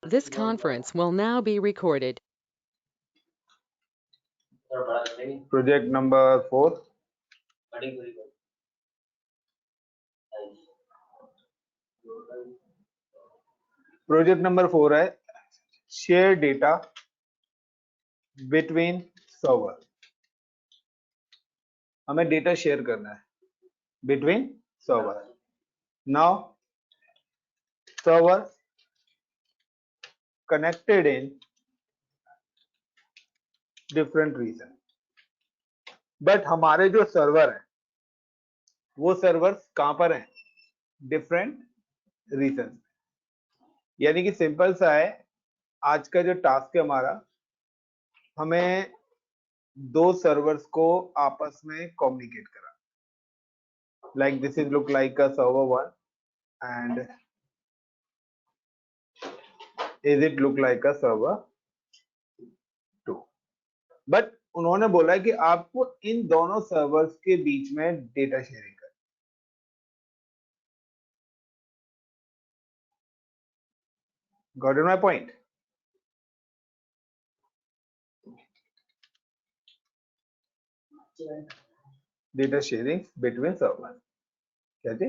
This conference will now be recorded. Project number 4. Project number 4 है share data between server. हमें data share करना है between server. Now server connected in different region. But हमारे जो server है वो servers कहां पर हैं? Different region. यानी कि सिंपल सा है, आज का जो टास्क है हमारा, हमें दो सर्वर्स को आपस में कम्युनिकेट करा. Like this is look like a server 1 and is it look like a server 2. But उन्होंने बोला कि आपको इन दोनों सर्वर्स के बीच में डेटा शेयरिंग कर. Got it my point? Data sharing between server. क्या जी?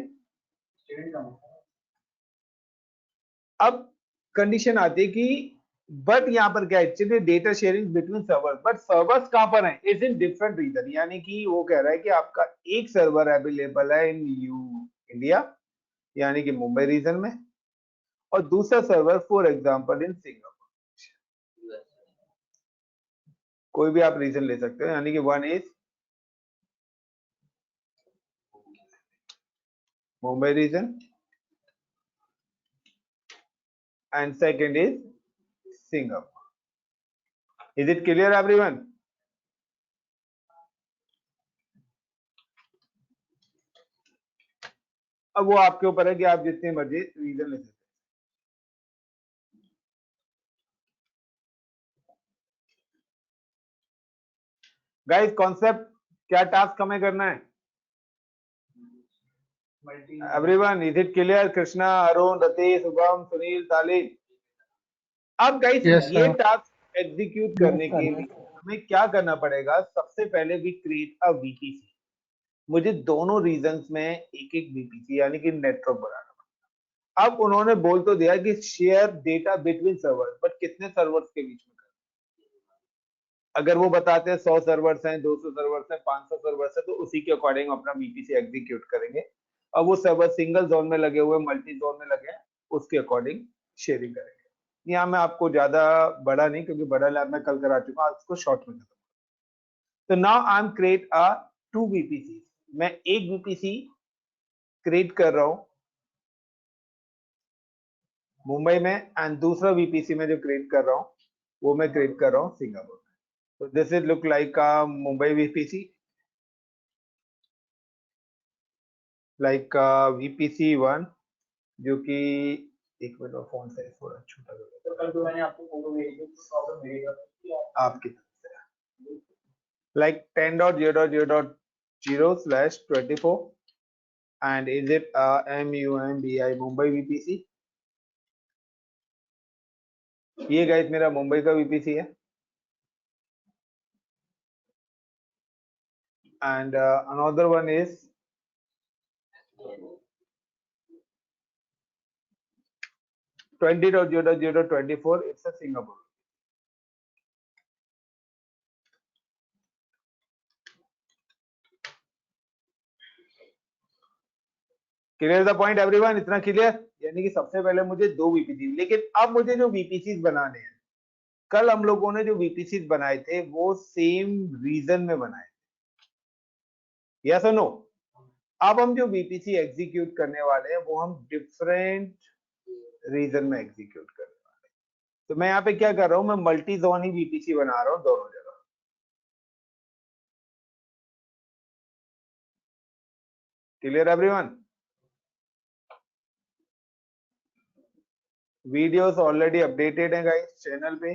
अब कंडीशन आती है कि बट यहाँ पर क्या है, चलिए data sharing between server, but servers कहां पर हैं? Is in different region. यानी कि वो कह रहा है कि आपका एक सर्वर अवेलेबल है इन इंडिया, यानी कि मुंबई रीजन में, और दूसरा server for example in Singapore. कोई भी आप रीजन ले सकते हो, यानी कि one is Mumbai region and second is Singapore. Is it clear everyone? अब वो आपके ऊपर है कि आप जितने मर्जी रीजन ले सकते हैं. गाइस कॉन्सेप्ट क्या टास्क हमें करना है? Everyone is it clear? Krishna, Arun, Ratish, Shubham, Sunil, Talib. अब गाइस ये टास्क एग्जीक्यूट करने के लिए हमें क्या करना पड़ेगा? सबसे पहले वी क्रिएट अ वीपीसी. मुझे दोनों रीजन्स में एक एक वीपीसी यानी कि नेटवर्क बनाना. अब उन्होंने बोल तो दिया कि share data between servers, but कितने सर्वर्स के बीच में? अगर वो बताते हैं 100 सर्वर्स हैं, 200 सर्वर्स हैं, 500 सर्वर्स हैं, तो उसी के अकॉर्डिंग अपना वीपीसी एग्जीक्यूट करेंगे. और वो सर्वर सिंगल जोन में लगे हुए, मल्टी जोन में लगे हैं, उसके अकॉर्डिंग शेयरिंग करेंगे. यहाँ मैं आपको ज्यादा बड़ा नहीं, क्योंकि बड़ा लैब में कल करा चुका हूँ, उसको शॉर्ट में खत्म. तो now I M create a 2 VPC. मैं एक वीपीसी क्रिएट कर रहा हूँ मुंबई में, एंड दूसरा वीपीसी में जो क्रिएट कर रहा हूँ वो मैं क्रिएट कर रहा हूँ सिंगापुर में. तो this is look like a Mumbai VPC, like VPC 1, जो कि एक मिनट और फोन साइज थोड़ा छोटा कर देता हूं. कल तो मैंने आपको फोटो भेजी थी, प्रॉब्लम भेजेगा आपकी तरफ से, like 10.0.0.0/24 and is it MUMBI Mumbai VPC. ये गाइस मेरा मुंबई का वीपीसी है. and another one is 20.0.0.24. it's a Singapore. Clear the point everyone? इतना क्लियर? यानी कि सबसे पहले मुझे दो वीपीसी, लेकिन अब मुझे जो वीपीसी बनाने हैं, कल हम लोगों ने जो वीपीसी बनाए थे वो सेम रीजन में बनाए. यस और नो? अब हम जो वीपीसी एग्जीक्यूट करने वाले हैं वो हम डिफरेंट रीजन में एग्जीक्यूट करने वाले हैं. तो मैं यहाँ पे क्या कर रहा हूं, मैं मल्टी जोन ही वीपीसी बना रहा हूं दोनों जगह. Clear everyone? Videos already updated हैं गाइस चैनल पे.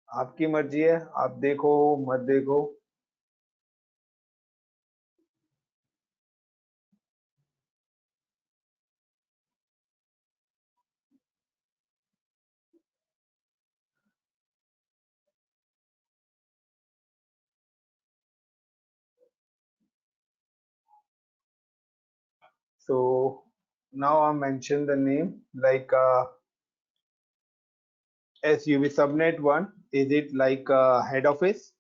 आपकी मर्जी है, आप देखो मत देखो. So now I mention the name like SUV subnet 1. Is it like head office?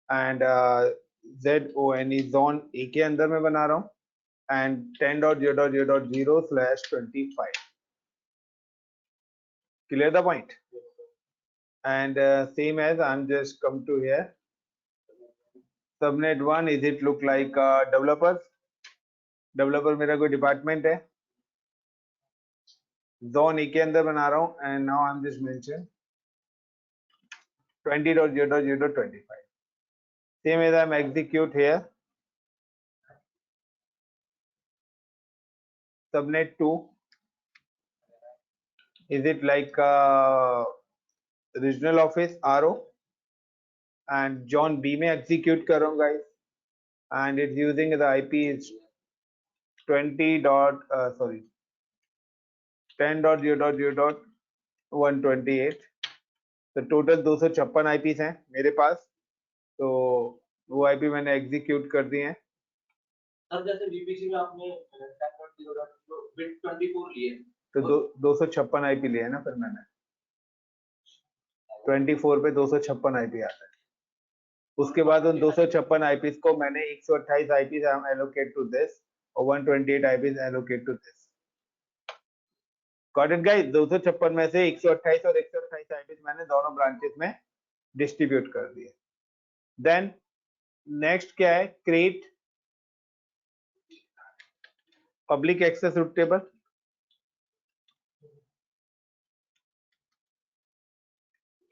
And ZONE zone A के अंदर मैं बना रहा हूँ and 10.0.0.0/25. Clear the point? And same as I'm just come to here. Subnet 1, is it look like developers? Developer मेरा कोई department है. Zone A के अंदर बना रहा हूँ and now I'm just mention 20.0.0.25. Same as I'm execute here. Subnet 2, is it like regional office RO? And John B में execute कर रहा हूँ guys, and it's using the IP is 10.0.0.128. तो टोटल 256 IPs हैं मेरे पास, तो वो IP मैंने एग्जीक्यूट कर दिए हैं. सर जैसे VPC में आपने 10.0.0/24 लिए तो 256 IP लिए है ना, फिर मैंने 24 पे 256 IP आता है. उसके बाद उन 256 IPs को मैंने 128 IPs allocate to this और 128 IPs allocate to this. Got it guys? 256 में से 128 और 128 IPs मैंने दोनों ब्रांचेस में डिस्ट्रीब्यूट कर दिए. देन नेक्स्ट क्या है? Create public access route table.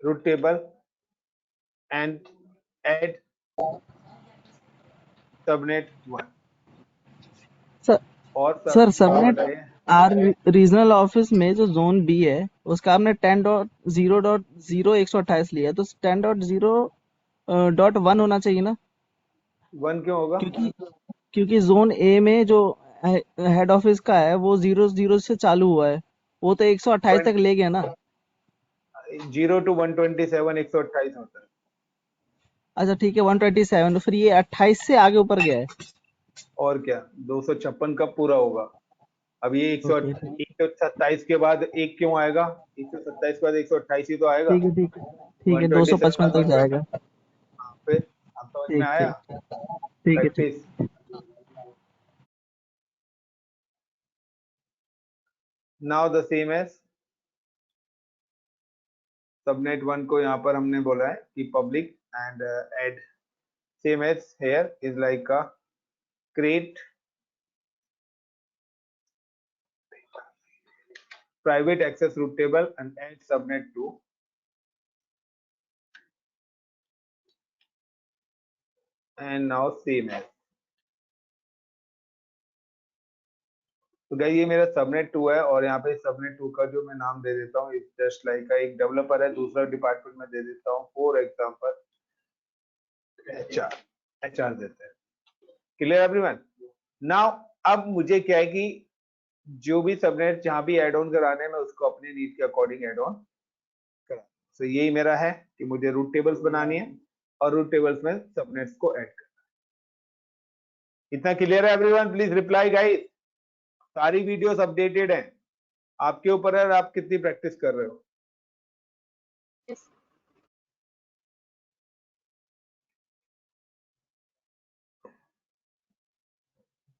Route table and add subnet 1. Sir और सर सबनेट बताइए. आर रीजनल ऑफिस में जो जोन बी है उसका आपने 10.0.0/128 लिया है, तो 10.0.1 होना चाहिए ना, 1 क्यों होगा? क्योंकि जोन ए में जो हेड ऑफिस का है वो 00 से चालू हुआ है, वो तो 128 तक ले गया ना. 0 to 127 128 होता है. अच्छा ठीक है 127, तो फिर ये 28 से आगे ऊपर गया है. और क्या 256 कब पूरा होगा? अब ये 127 के बाद एक क्यों आएगा? 127 के बाद 128 ही तो आएगा. ठीक है 255 तक जाएगा. फिर अब समझ में आया? ठीक है. Practice. Now the same as subnet 1 को यहाँ पर हमने बोला है कि public and add. Same as here is like a create private access route table and add subnet 2. And now same as. तो गाइस ये मेरा सबनेट 2 है और यहाँ पे सबनेट 2 का जो मैं नाम दे देता हूँ जस्ट लाइक एक डेवलपर है, दूसरा डिपार्टमेंट में दे देता हूँ फॉर एग्जांपल HR देते हैं. Clear everyone? नाउ अब मुझे क्या है कि जो भी सबनेट जहां भी ऐड ऑन कराने हैं मैं उसको अपने नीड के अकॉर्डिंग ऐड ऑन करा. सो यही मेरा है कि मुझे रूट टेबल्स बनानी है और रूट टेबल्स में सबनेट्स को ऐड करना है. इतना क्लियर है एवरीवन? Please reply guys. सारी वीडियोस अपडेटेड हैं, आपके ऊपर है आप कितनी प्रैक्टिस कर रहे हो.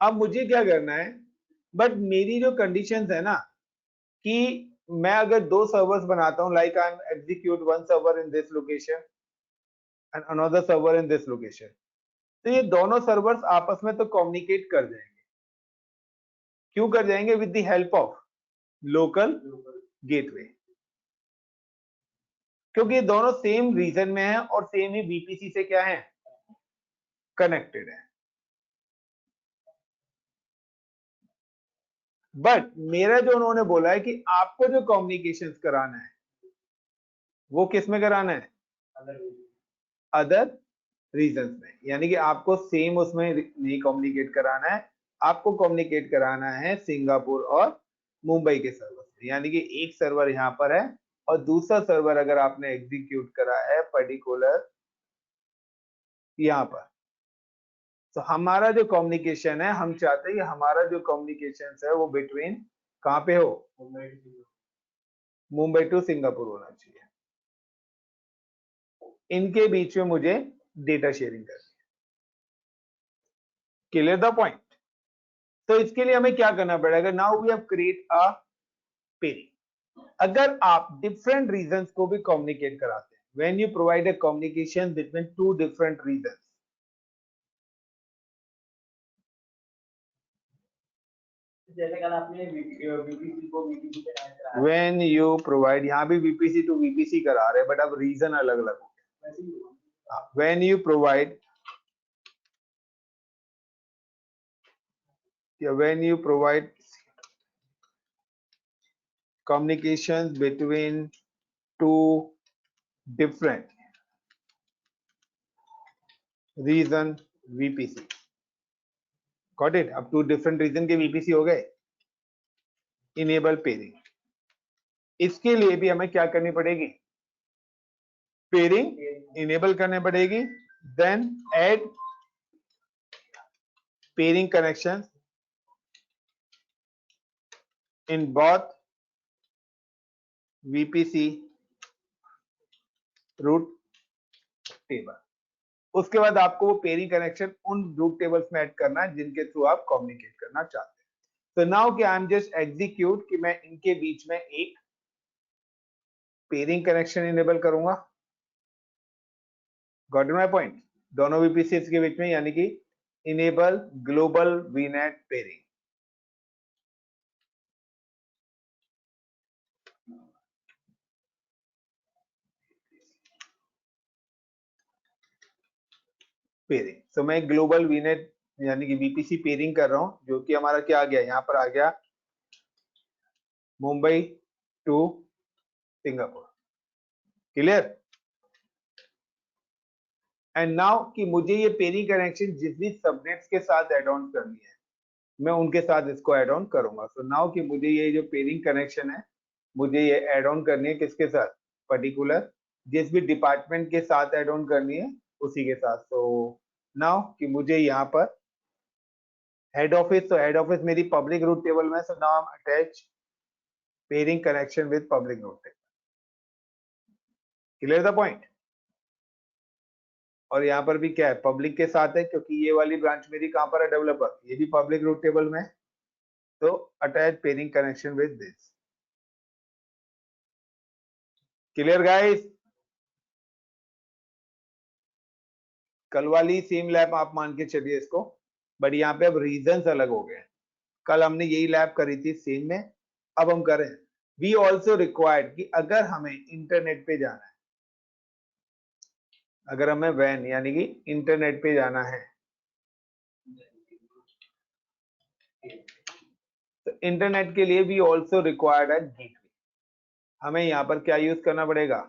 अब मुझे क्या करना है, बट मेरी जो कंडीशंस है ना कि मैं अगर 2 सर्वर्स बनाता हूं like I am execute 1 server in this location and another server in this location, तो ये दोनों सर्वर्स आपस में तो कम्युनिकेट कर जाएंगे. क्यों कर जाएंगे? With the help of local gateway, क्योंकि ये दोनों सेम रीजन में है और सेम ही बीपीसी से क्या है, कनेक्टेड है. बट मेरा जो उन्होंने बोला है कि आपको जो कम्युनिकेशंस कराना है वो किस में कराना है? अदर रीजन्स में. यानी कि आपको सेम उसमें नहीं कम्युनिकेट कराना है, आपको कम्युनिकेट कराना है सिंगापुर और मुंबई के सर्वर से. यानी कि एक सर्वर यहाँ पर है और दूसरा सर्वर अगर आपने एग्जीक्यूट करा है पर्टिकुलर यहाँ पर, तो हमारा जो कम्युनिकेशन है, हम चाहते हैं कि हमारा जो कम्युनिकेशन है वो बिटवीन कहाँ पे हो, मुंबई टू सिंगापुर होना चाहिए। इनके बीच में मुझे डेटा शेयरिंग करनी है। Clear the point? तो इसके लिए हमें क्या करना पड़ेगा? Now we have create a peering. अगर आप डिफरेंट रीजंस को भी कम्युनिकेट कराते हैं, when you provide a communication between two different regions, जैसे कल आपने वीपीसी को वीपीसी पे कनेक्ट कराया, व्हेन यू प्रोवाइड, यहां भी वीपीसी टू वीपीसी करा रहे हैं, बट अब रीजन अलग अलग हो वैसे ही हुआ। गया। When you provide, when you provide communications between two different reason VPC, got it? अब two different reason के VPC हो गए। इनेबल पेयरिंग, इसके लिए भी हमें क्या करनी पड़ेगी? पेयरिंग इनेबल करनी पड़ेगी। Then add peering connection in both VPC route table. उसके बाद आपको वो पेयरिंग कनेक्शन उन रूट टेबल्स में ऐड करना है जिनके थ्रू आप कम्युनिकेट करना चाहते हैं। तो नाउ कि आई एम जस्ट एग्जीक्यूट कि मैं इनके बीच में एक पेयरिंग कनेक्शन इनेबल करूंगा। Got my point? दोनों वीपीसीएस के बीच में, यानी कि इनेबल ग्लोबल वीनेट पेयरिंग। पेयरिंग, तो मैं ग्लोबल वीनेट यानी कि वीपीसी पेयरिंग कर रहा हूं, जो कि हमारा क्या आ गया, यहां पर आ गया Mumbai to Singapore. Clear? And now कि मुझे ये पेयरिंग कनेक्शन जिस भी सबनेट्स के साथ ऐड ऑन करनी है, मैं उनके साथ इसको ऐड ऑन करूंगा। सो नाउ कि मुझे ये जो पेयरिंग कनेक्शन है, मुझे ये ऐड ऑन करनी है किसके साथ? पर्टिकुलर जिस भी डिपार्टमेंट के साथ ऐड ऑन करनी है उसी के साथ। तो नाउ कि मुझे यहाँ पर हेड ऑफिस, तो हेड ऑफिस मेरी पब्लिक रूट टेबल में, so now I attach peering connection with public route table. Clear the point? और यहाँ पर भी क्या है, पब्लिक के साथ है, क्योंकि ये वाली ब्रांच मेरी कहां पर है, डेवलपर, ये भी पब्लिक रूट टेबल में, तो attach peering connection with this. Clear guys? कल वाली सेम लैब आप मान के चलिए इसको, बट यहाँ पे अब रीजंस अलग हो गए। कल हमने यही लैब करी थी सेम में, अब हम करें वी ऑल्सो रिक्वायर्ड कि अगर हमें इंटरनेट पे जाना है, अगर हमें वैन यानी कि इंटरनेट पे जाना है, तो इंटरनेट के लिए वी ऑल्सो रिक्वायर्ड है गेटवे। हमें यहाँ पर क्या यूज करना पड़ेगा?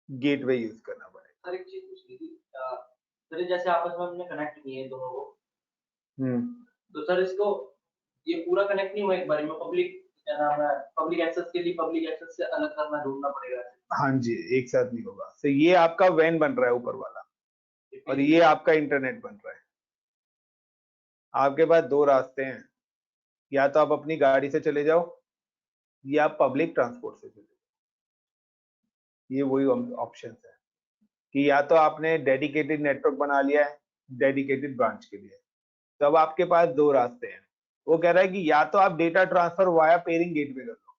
गेटवे यूज करना पड़ेगा। सर एक चीज पूछनी थी, सर जैसे आपस में हमने कनेक्ट किए दोनों को, तो सर इसको ये पूरा कनेक्ट नहीं हुआ एक बार में, पब्लिक क्या नाम है, पब्लिक एक्सेस के लिए पब्लिक एक्सेस से अलग करना, ढूंढना पड़ेगा। हाँ जी, एक साथ नहीं होगा। तो ये आपका वैन बन रहा है ऊपर वाला, और ये आपका इंटरनेट बन रहा है। आपके पास दो रास्ते हैं, या तो आप अपनी गाड़ी से चले जाओ, या आप पब्लिक ट्रांसपोर्ट से चले जाओ। ये वही ऑप्शन है कि या तो आपने डेडिकेटेड नेटवर्क बना लिया है डेडिकेटेड ब्रांच के लिए, तो अब आपके पास दो रास्ते हैं। वो कह रहा है कि या तो आप data transfer via pairing gateway कर लो,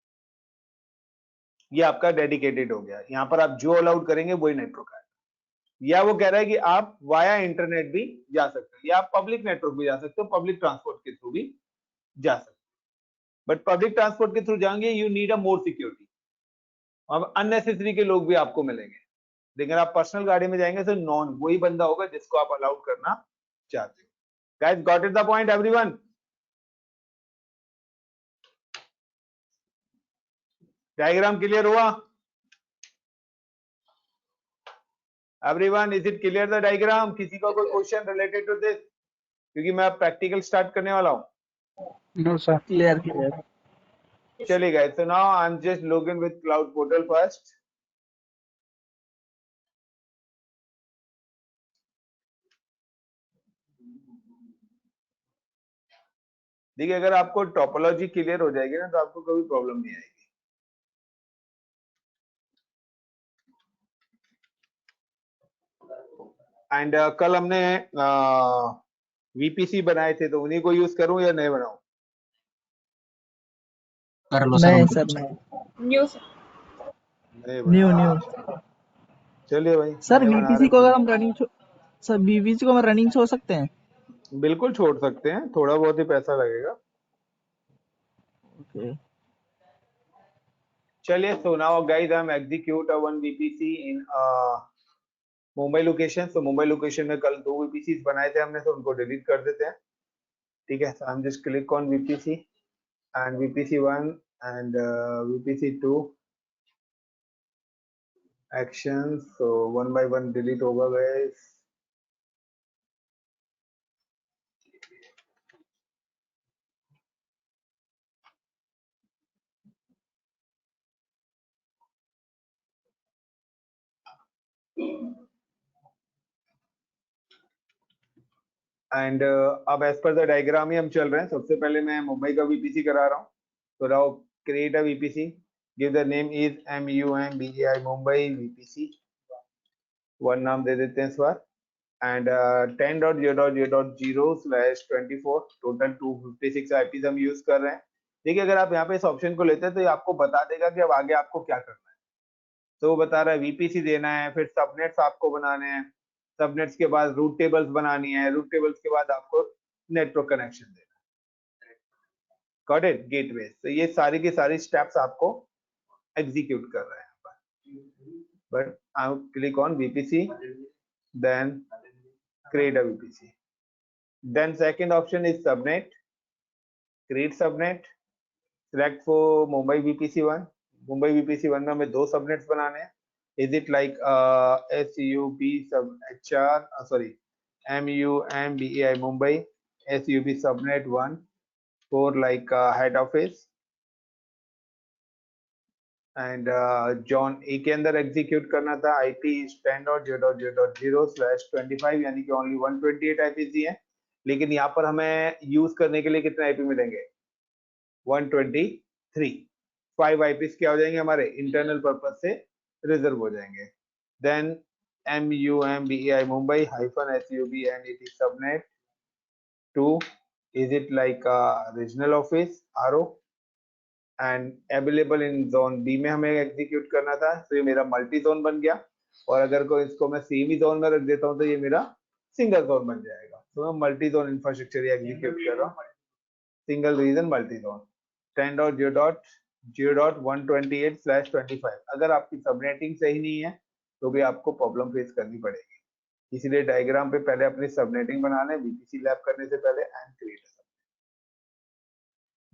ये आपका डेडिकेटेड हो गया, यहाँ पर आप जो अलाउड करेंगे वही नेटवर्क आएगा। या वो कह रहा है कि आप वाया इंटरनेट भी जा सकते हैं, या आप पब्लिक नेटवर्क भी जा सकते हो, पब्लिक ट्रांसपोर्ट के थ्रू भी जा सकते हो। बट पब्लिक ट्रांसपोर्ट के थ्रू जाएंगे, you need a more security, अब अननेसेसरी के लोग भी आपको मिलेंगे। लेकिन आप पर्सनल गाड़ी में जाएंगे तो नॉन वही बंदा होगा जिसको आप अलाउड करना चाहते हो। Guys got it the point everyone? Diagram clear हुआ everyone? Is it clear the diagram? किसी का कोई क्वेश्चन रिलेटेड टू दिस? क्योंकि मैं अब प्रैक्टिकल स्टार्ट करने वाला हूं। No sir, clear clear. चलिए guys, so now I'm just login with cloud portal first. देखिए अगर आपको टोपोलॉजी क्लियर हो जाएगी ना तो आपको कभी प्रॉब्लम नहीं आएगी। एंड कल हमने वीपीसी बनाए थे तो उन्हीं को यूज करूं या नए बनाऊं? कर लो सर नहीं उनको। सर नहीं, न्यू नए न्यू बना न्यू। चलिए भाई सर नए बना बीपीसी रहे को हैं। अगर हम सर बीपीसी को हम रनिंग छोड़ सकते हैं? बिल्कुल छोड़ सकते हैं, थोड़ा बहुत ही पैसा लगेगा। ओके। चलिए so now guys I'm execute a one VPC in Mumbai location. तो मुंबई लोकेशन में कल 2 VPCs बनाए थे हमने, तो उनको डिलीट कर देते हैं। ठीक है, so I'm just click on VPC and VPC1 and VPC2 actions, so one by one delete होगा guys। एंड अब एज पर द डायग्राम ही हम चल रहे हैं। सबसे पहले मैं मुंबई का वीपीसी करा रहा हूँ। तो now create a VPC, give the name is MUMBEI Mumbai VPC, one नाम दे देते हैं इस बार। एंड 10.0.0.0/24 टोटल 256 आईपीज हम यूज कर रहे हैं। देखिए अगर आप यहाँ पे इस ऑप्शन को लेते हैं तो ये आपको बता देगा कि अब आगे आपको क्या करना है। तो वो बता रहा है वीपीसी देना है, फिर सबनेट्स आपको बनाने हैं, सबनेट्स के बाद रूट टेबल्स बनानी है, रूट टेबल्स के बाद आपको नेटवर्क कनेक्शन देना है। Got it? गेटवे। तो ये सारी की सारी स्टेप्स आपको एग्जीक्यूट कर रहे हैं। But I click on VPC, then create a VPC. Then second option is subnet. Create subnet. Select for Mumbai VPC1. Mumbai VPC1 में हमें 2 सबनेट्स बनाने हैं। Is it like SUB sub HR sorry MUMBEI Mumbai SUB subnet 1 for like head office and John A के अंदर execute करना था। IP is 10.0.0.0/25 यानी कि ओनली 128 आईपी दिए हैं, लेकिन यहाँ पर हमें यूज करने के लिए कितने आईपी मिलेंगे? 123। 5 आईपीस क्या हो जाएंगे हमारे? इंटरनल पर्पज से रिजर्व हो जाएंगे। Then MUMBEI Mumbai -SUBNET subnet 2 is it like regional office RO and available in zone B में हमें एग्जीक्यूट करना था। तो ये मेरा मल्टी जोन बन गया, और अगर को इसको मैं सेम ही जोन में रख देता हूँ तो ये मेरा सिंगल जोन बन जाएगा। तो मैं मल्टी जोन इंफ्रास्ट्रक्चर एग्जीक्यूट कर रहा हूँ, सिंगल रीजन मल्टी जोन 10.0.0.128/25। अगर आपकी सबनेटिंग सही नहीं है तो भी आपको प्रॉब्लम फेस करनी पड़ेगी, इसलिए डायग्राम पे पहले अपनी सबनेटिंग बना लें VPC लैब करने से पहले and create.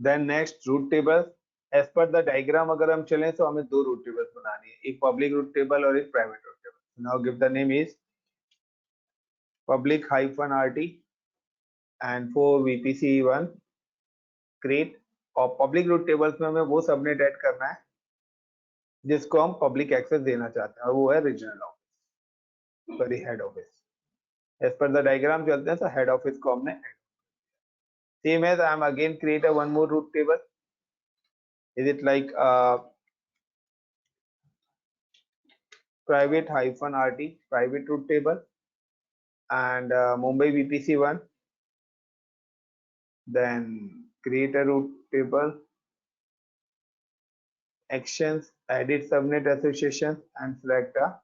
Then next route table. As per the diagram अगर हम चलें तो हमें 2 रूट टेबल्स बनानी है, एक पब्लिक रूट टेबल और एक private route table. Now give the name is public-rt and for VPC1 create. और पब्लिक रूट टेबल्स में हमें वो सबनेट ऐड करना है जिसको हम पब्लिक एक्सेस देना चाहते हैं, और वो है regional office, sorry head office. As per the diagram चलते हैं तो हेड ऑफिस को हमने same as I am again create a one more route table. Is it like private-rt private root table and Mumbai VPC1, then create a root table, actions, edit subnet association and select a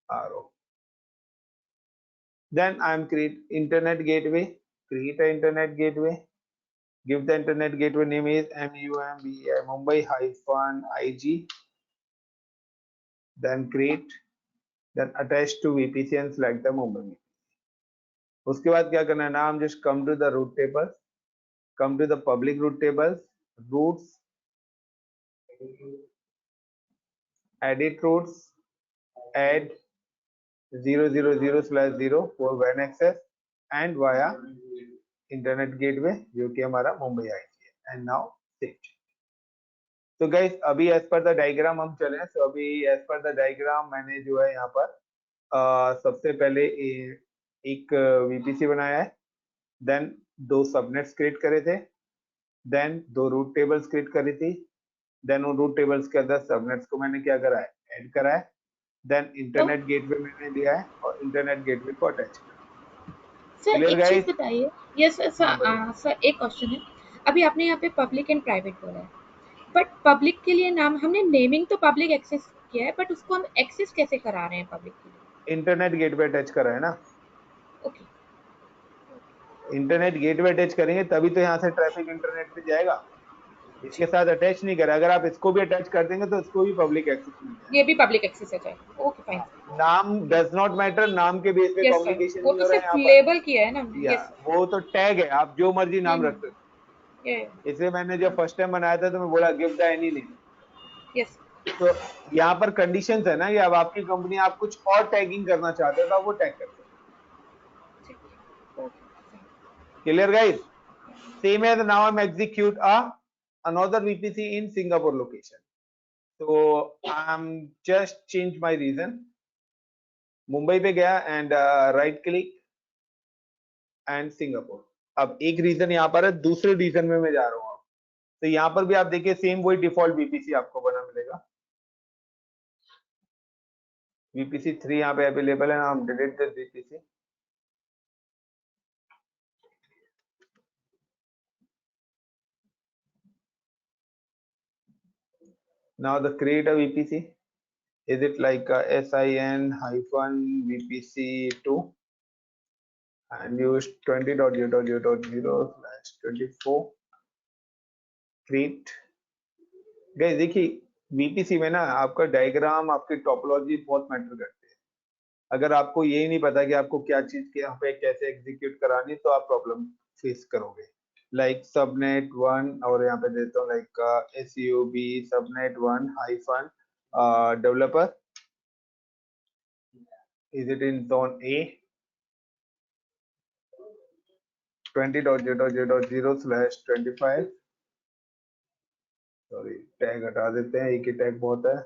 RO. Then I am create internet gateway, create a internet gateway, give the internet gateway name is MUMBEI Mumbai-IG, then create, then attach to VPC and select the Mumbai VPC. उसके बाद क्या करना है ना, हम just come to the root tables, come to the public root tables, roots, edit roots, add 000/0 for WAN access and via internet gateway जो कि हमारा मुंबई IG है। And now save. तो गाइस अभी एज पर द डायग्राम हम चले। तो अभी एज पर द डायग्राम मैंने जो है यहाँ पर सबसे पहले एक VPC बनाया है देन 2 सबनेट्स क्रिएट करे थे, देन 2 रूट टेबल्स क्रिएट करी थी, देन उन रूट टेबल्स के अंदर सबनेट्स को मैंने क्या करा है, ऐड करा है, देन इंटरनेट गेटवे मैंने लिया है और इंटरनेट गेटवे को अटैच किया। सर क्लियर एक चीज गाइस? बताइए, यस सर, सर एक क्वेश्चन है। अभी आपने यहाँ पे पब्लिक एंड प्राइवेट बोला है, बट पब्लिक के लिए नाम हमने नेमिंग तो पब्लिक एक्सेस किया है, बट उसको हम एक्सेस कैसे करा रहे हैं पब्लिक के लिए? इंटरनेट गेटवे अटैच करा है ना। ओके, इंटरनेट गेटवे अटैच करेंगे तभी तो यहाँ से ट्रैफिक इंटरनेट पे जाएगा, इसके साथ अटैच नहीं करा। अगर आप इसको भी अटैच कर देंगे तो इसको भी पब्लिक एक्सेस मिल जाएगा। ये भी पब्लिक एक्सेस है जाएगा। ओके फाइन, नाम डज नॉट मैटर, नाम के बेस पे यस सर, कम्युनिकेशन वो नहीं तो हो रहा है सिर्फ यहाँ पर। लेबल किया है ना हमने। या यस वो तो टैग है, आप जो मर्जी नाम रख सकते हो। ये इसलिए मैंने जब फर्स्ट टाइम बनाया था तो मैं बोला give the any name. Yes तो यहाँ पर कंडीशंस है ना कि अब आपकी कंपनी आप कुछ और टैगिंग करना चाहते हो तो आप वो टैग कर सकते हो। Clear guys? Same as now I am execute another VPC in Singapore location. So I'm just change my region. Mumbai पे गया and right click and Singapore. अब एक रीजन यहाँ पर है, दूसरे रीजन में मैं जा रहा हूँ। तो यहाँ पर भी आप देखिए सेम वही डिफॉल्ट VPC आपको बना मिलेगा। VPC 3 यहाँ पे अवेलेबल है, हम delete this VPC। Now the create a VPC. Is it like SIN-VPC2 and use 20.0.0.0/24 create। Guys देखिए VPC में ना आपका डायग्राम, आपकी टोपोलॉजी बहुत मैटर करती है। अगर आपको यही नहीं पता कि आपको क्या चीज यहाँ पे कैसे एग्जीक्यूट करानी तो आप प्रॉब्लम फेस करोगे। लाइक सबनेट 1 और यहाँ पे देता हूँ like SUB subnet 1 hyphen developer, is it in zone A 20.0.0.0/25। Sorry tag हटा देते हैं, एक ही टैग बहुत है।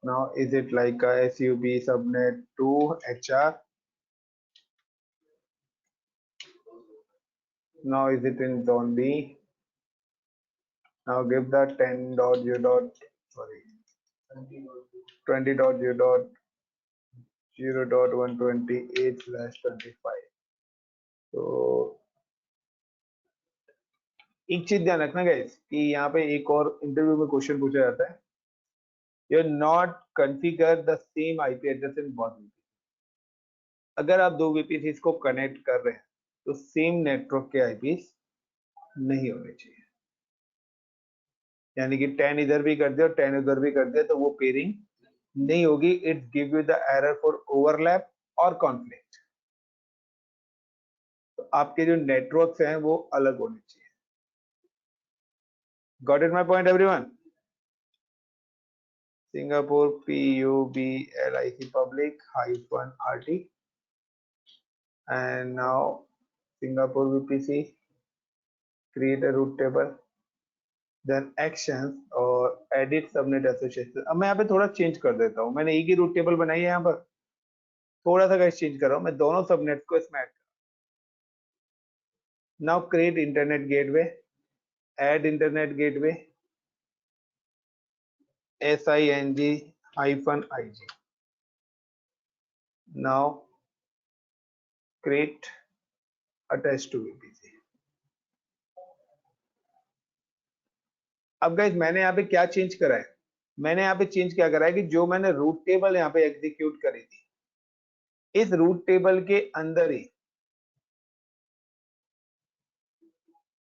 Now is it like SUB subnet 2 HR? Now is it in zone B? Now give the 20.0.0.128/25। तो एक चीज ध्यान रखना गाइस कि यहाँ पे एक और इंटरव्यू में क्वेश्चन पूछा जाता है, you are not configure the same IP address in both VPC। अगर आप दो VPCs को कनेक्ट कर रहे हैं तो सेम नेटवर्क के IPs नहीं होने चाहिए। यानी कि 10 इधर भी कर दिया और 10 उधर भी कर दिया तो वो पेयरिंग नहीं होगी। It give you the error for overlap और कॉन्फ्लिक्ट। तो आपके जो नेटवर्क्स हैं वो अलग होने चाहिए। Got it my point everyone? Singapore PUBLIC public -RT and now Singapore VPC create a root table then actions और edit subnet association। अब मैं यहाँ पे थोड़ा चेंज कर देता हूँ, मैंने एक ही रूट टेबल बनाई है, यहाँ पर थोड़ा सा चेंज कर रहा हूँ, मैं दोनों सबनेट को इसमें ऐड कर। Now create internet gateway, add internet gateway SING-IG। Now create attach to VPC। अब गाइस मैंने यहाँ पे क्या चेंज करा है, मैंने यहाँ पे चेंज क्या करा है कि जो मैंने रूट टेबल यहाँ पे एग्जीक्यूट करी थी, इस रूट टेबल के अंदर ही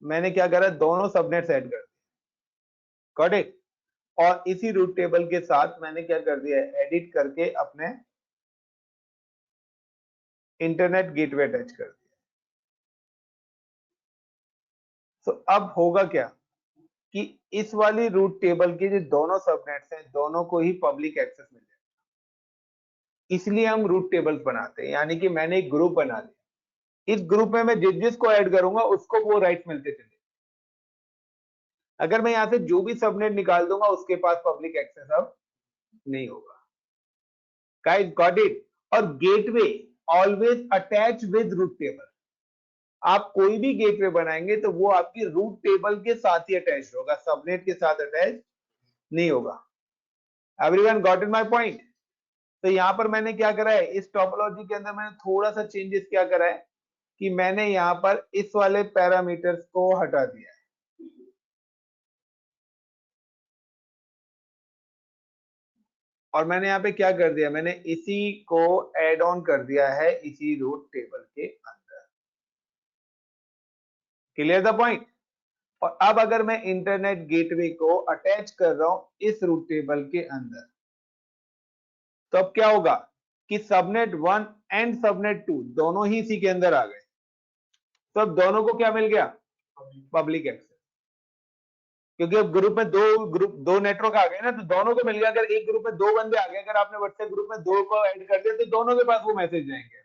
मैंने क्या करा, दोनों सबनेट्स ऐड कर दिए। Got it? और इसी रूट टेबल के साथ मैंने क्या कर दिया है, एडिट करके अपने इंटरनेट गेटवे अटैच कर दिया। तो अब होगा क्या कि इस वाली रूट टेबल के जो दोनों सबनेट्स हैं दोनों को ही पब्लिक एक्सेस मिल जाएगा। इसलिए हम रूट टेबल्स बनाते हैं, यानी कि मैंने एक ग्रुप बना लिया, इस ग्रुप में मैं जिसको ऐड करूंगा उसको वो राइट मिलते चले। अगर मैं यहां से जो भी सबनेट निकाल दूंगा उसके पास पब्लिक एक्सेस अब नहीं होगा। Guys got it? और gateway always attach with route table. आप कोई भी गेटवे बनाएंगे तो वो आपकी रूट टेबल के साथ ही अटैच होगा, सबनेट के साथ अटैच नहीं होगा। Everyone got in my point? तो यहां पर मैंने क्या करा है, इस टोपोलॉजी के अंदर मैंने थोड़ा सा चेंजेस क्या करा है कि मैंने यहां पर इस वाले पैरामीटर्स को हटा दिया है। और मैंने यहाँ पे क्या कर दिया, मैंने इसी को ऐड ऑन कर दिया है इसी रूट टेबल के अंदर। Clear the point? और अब अगर मैं इंटरनेट गेटवे को अटैच कर रहा हूं इस रूट टेबल के अंदर, तो अब क्या होगा कि सबनेट 1 एंड सबनेट 2 दोनों ही इसी के अंदर आ गए। तो अब दोनों को क्या मिल गया, पब्लिक एक्सेस। क्योंकि अब ग्रुप में दो नेटवर्क आ गए ना, तो दोनों को मिल गया। अगर एक ग्रुप में 2 बंदे आ गए, अगर आपने व्हाट्सएप ग्रुप में 2 को ऐड कर दिया तो दोनों के पास वो मैसेज जाएंगे।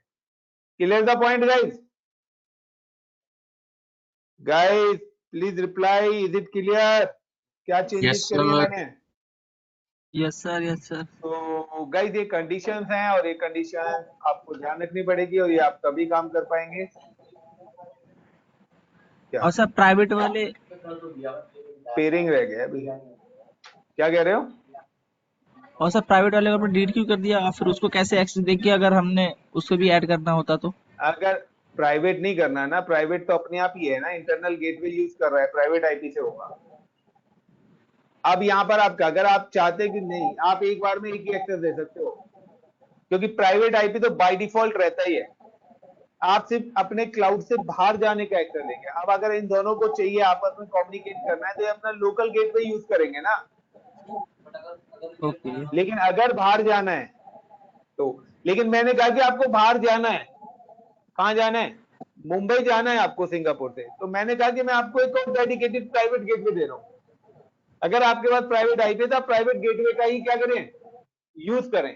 Clear the point guys? Guys please reply, is it clear? क्या चेंजेस करी है मैंने? Yes sir, yes sir. तो गाइस ये कंडीशंस हैं और ये कंडीशन आपको ध्यान रखनी पड़ेगी और ये आप तभी काम कर पाएंगे। क्या और सर प्राइवेट वाले पेयरिंग रह गया अभी, क्या कह रहे हो? और सर प्राइवेट वाले को आपने डिलीट क्यों कर दिया, और फिर उसको कैसे एक्सेस देंगे अगर हमने उसको भी ऐड करना होता तो? अगर प्राइवेट नहीं करना ना, प्राइवेट तो अपने आप ही है ना, इंटरनल गेटवे यूज कर रहा है, प्राइवेट आईपी से होगा। अब यहां पर आपका, अगर आप चाहते कि नहीं, आप एक बार में एक ही एक्सेस दे सकते हो, क्योंकि प्राइवेट आईपी तो बाय डिफॉल्ट रहता ही है। आप सिर्फ अपने क्लाउड से बाहर जाने का एक्सेस लेंगे। अब अगर इन दोनों को चाहिए आपस में कम्युनिकेट करना है तो ये अपना लोकल गेटवे यूज करेंगे ना। ओके। लेकिन अगर बाहर जाना है तो, लेकिन मैंने कहा कि आपको बाहर जाना है, कहां जाना है, मुंबई जाना है आपको सिंगापुर से, तो मैंने कहा कि मैं आपको एक और डेडिकेटेड प्राइवेट गेटवे दे रहा हूं। अगर आपके पास प्राइवेट आईपी था, प्राइवेट गेटवे का ही क्या करें, यूज करें।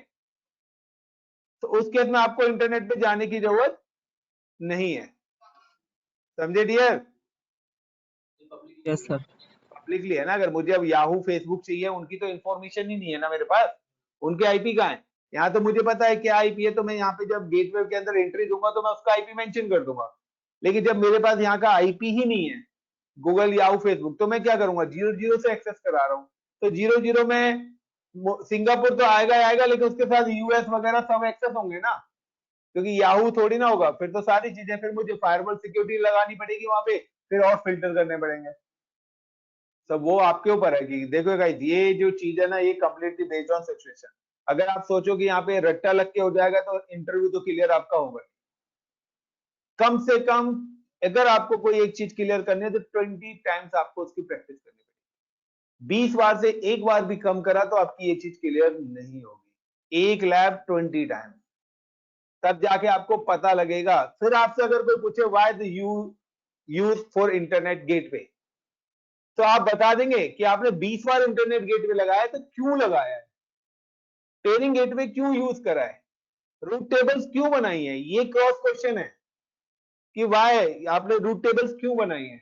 तो उस केस में आपको इंटरनेट पे जाने की जरूरत नहीं है। समझे डियर? Yes sir. पब्लिकली है ना। अगर मुझे अब याहू फेसबुक चाहिए, उनकी तो इंफॉर्मेशन ही नहीं है ना मेरे पास, उनके आईपी कहाँ है। यहाँ तो मुझे पता है क्या आईपी है, तो मैं यहाँ पे जब गेटवे के अंदर एंट्री दूंगा तो मैं उसका आईपी मेंशन कर दूंगा। लेकिन जब मेरे पास यहाँ का आईपी ही नहीं है, गूगल याहू फेसबुक, तो मैं क्या करूंगा, 0 से एक्सेस करा रहा हूँ। तो 0 में सिंगापुर तो आएगा आएगा, लेकिन उसके साथ यूएस वगैरह सब एक्सेस होंगे ना, क्योंकि याहू थोड़ी ना होगा। फिर तो सारी चीजें, फिर मुझे फायरवॉल सिक्योरिटी लगानी पड़ेगी वहां पे, फिर और फिल्टर करने पड़ेंगे। सब वो आपके ऊपर है कि देखो गाइस, ये जो चीज है ना, ये कंप्लीटली बेस्ड ऑन सिचुएशन। अगर आप सोचो कि यहाँ पे रट्टा लग के हो जाएगा तो इंटरव्यू तो क्लियर आपका होगा। कम से कम अगर आपको कोई एक चीज क्लियर करनी है तो 20 टाइम्स आपको उसकी प्रैक्टिस करनी पड़ेगी। 20 बार से एक बार भी कम करा तो आपकी ये चीज क्लियर नहीं होगी। एक लैब 20 टाइम्स, तब जाके आपको पता लगेगा। फिर आपसे अगर कोई पूछे why the use for internet gateway, तो आप बता देंगे कि आपने 20 बार इंटरनेट गेटवे लगाया, तो क्यों लगाया है, पेयरिंग गेटवे क्यों यूज करा है, रूट टेबल्स क्यों बनाई है। ये क्रॉस क्वेश्चन है कि वाई आपने रूट टेबल्स क्यों बनाई है,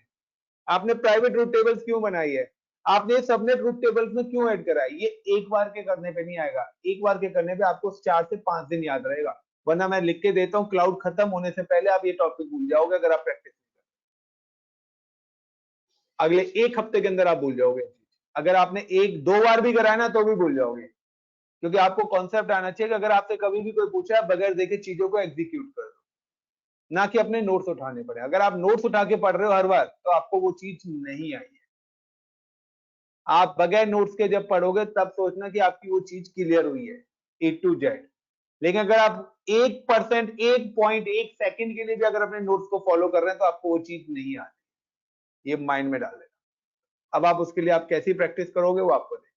आपने प्राइवेट रूट टेबल्स क्यों बनाई है, आपने सबनेट रूट टेबल्स में क्यों ऐड करा है। ये एक बार के करने पे नहीं आएगा, एक बार के करने पे आपको 4 से 5 दिन याद रहेगा, वरना मैं लिख के देता हूं क्लाउड खत्म होने से पहले आप ये टॉपिक भूल जाओगे। अगर आप प्रैक्टिस अगले एक हफ्ते के अंदर आप भूल जाओगे। अगर आपने 1-2 बार भी कराया ना तो भी भूल जाओगे, क्योंकि आपको कॉन्सेप्ट आना चाहिए कि अगर आपसे कभी भी कोई पूछा है, बगैर देखे चीजों को एग्जीक्यूट कर दो, ना कि अपने नोट्स उठाने पड़े। अगर आप नोट्स उठा के पढ़ रहे हो हर बार, तो आपको वो चीज नहीं आई है। आप बगैर नोट्स के जब पढ़ोगे तब सोचना कि आपकी वो चीज क्लियर हुई है A to Z। लेकिन अगर आप 1%, 1 सेकंड के लिए भी अगर अपने नोट्स को फॉलो कर रहे हैं तो आपको वो चीज नहीं आती, ये माइंड में डाल देना। अब आप उसके लिए आप कैसी प्रैक्टिस करोगे वो आपको देखना।